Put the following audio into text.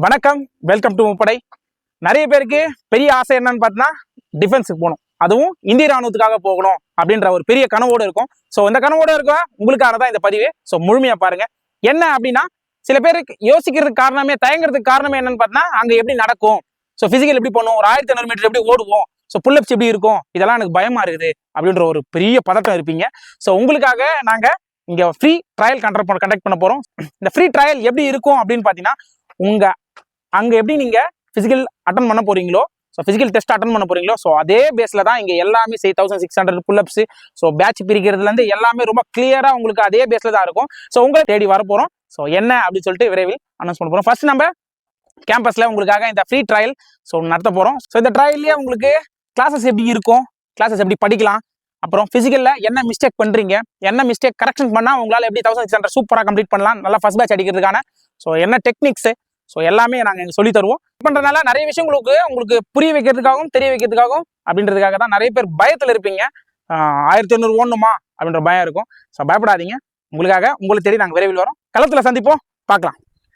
வணக்கம், welcome to முப்படை. நிறைய பேருக்கு பெரிய ஆசை என்னன்னு பார்த்தீங்கன்னா டிஃபென்ஸுக்கு போகணும், அதுவும் இந்திய ராணுவத்துக்காக போகணும் அப்படின்ற ஒரு பெரிய கனவோடு இருக்கும். ஸோ இந்த கனவோடு இருக்க உங்களுக்கான தான் இந்த பதிவு. ஸோ முழுமையாக பாருங்க. என்ன அப்படின்னா, சில பேருக்கு யோசிக்கிறதுக்கு காரணமே, தயங்குறதுக்கு காரணமே என்னன்னு பார்த்தீங்கன்னா, அங்கே எப்படி நடக்கும், ஸோ பிசிக்கல் எப்படி பண்ணுவோம், ஒரு 1500 மீட்டர் எப்படி ஓடுவோம், ஸோ புல்லப்ஸ் எப்படி இருக்கும், இதெல்லாம் எனக்கு பயமா இருக்குது அப்படின்ற ஒரு பெரிய பதட்டம் இருப்பீங்க. ஸோ உங்களுக்காக நாங்கள் இங்கே ஃப்ரீ ட்ரையல் கண்டக்ட் பண்ண போகிறோம். இந்த ஃப்ரீ ட்ரையல் எப்படி இருக்கும் அப்படின்னு பார்த்தீங்கன்னா, அங்கே எப்படி நீங்கள் ஃபிசிக்கல் அட்டன் பண்ண போறீங்களோ, ஸோ ஃபிசிக்கல் டெஸ்ட் அட்டன் பண்ண போறீங்களோ, ஸோ அதே பேஸில் தான் இங்கே எல்லாமே 1600 புல்லப்ஸ், ஸோ பேட்ச் பிரிக்கிறதுலேருந்து எல்லாமே ரொம்ப கிளியராக உங்களுக்கு அதே பேஸில் தான் இருக்கும். ஸோ உங்களை தேடி வர போகிறோம். ஸோ என்ன அப்படின்னு சொல்லிட்டு விரைவில் அனௌன்ஸ் பண்ண போகிறோம். ஃபர்ஸ்ட் நம்ம கேம்பஸில் உங்களுக்காக இந்த ஃப்ரீ ட்ரையல் ஸோ நடத்த போகிறோம். ஸோ இந்த ட்ரையல்லேயே உங்களுக்கு கிளாஸஸ் எப்படி இருக்கும், கிளாஸஸ் எப்படி படிக்கலாம், அப்புறம் ஃபிசிக்கலில் என்ன மிஸ்டேக் பண்ணுறீங்க, என்ன மிஸ்டேக் கரெக்ஷன் பண்ணால் உங்களால் எப்படி 1600 சூப்பராக கம்ப்ளீட் பண்ணலாம், நல்லா ஃபர்ஸ்ட் பேட்ச் அடிக்கிறதுக்கான ஸோ என்ன டெக்னிக்ஸு, ஸோ எல்லாமே நாங்கள் சொல்லி தருவோம். பண்ணுறதுனால நிறைய விஷயம் உங்களுக்கு புரிய வைக்கிறதுக்காகவும் தெரிய வைக்கிறதுக்காகவும் அப்படின்றதுக்காக தான். நிறைய பேர் பயத்தில் இருப்பீங்க, 1500 ஓடணுமா அப்படின்ற பயம் இருக்கும். ஸோ பயப்படாதீங்க, உங்களுக்காக உங்களை தேடி நாங்கள் விரைவில் வரோம். களத்தில் சந்திப்போம், பார்க்கலாம்.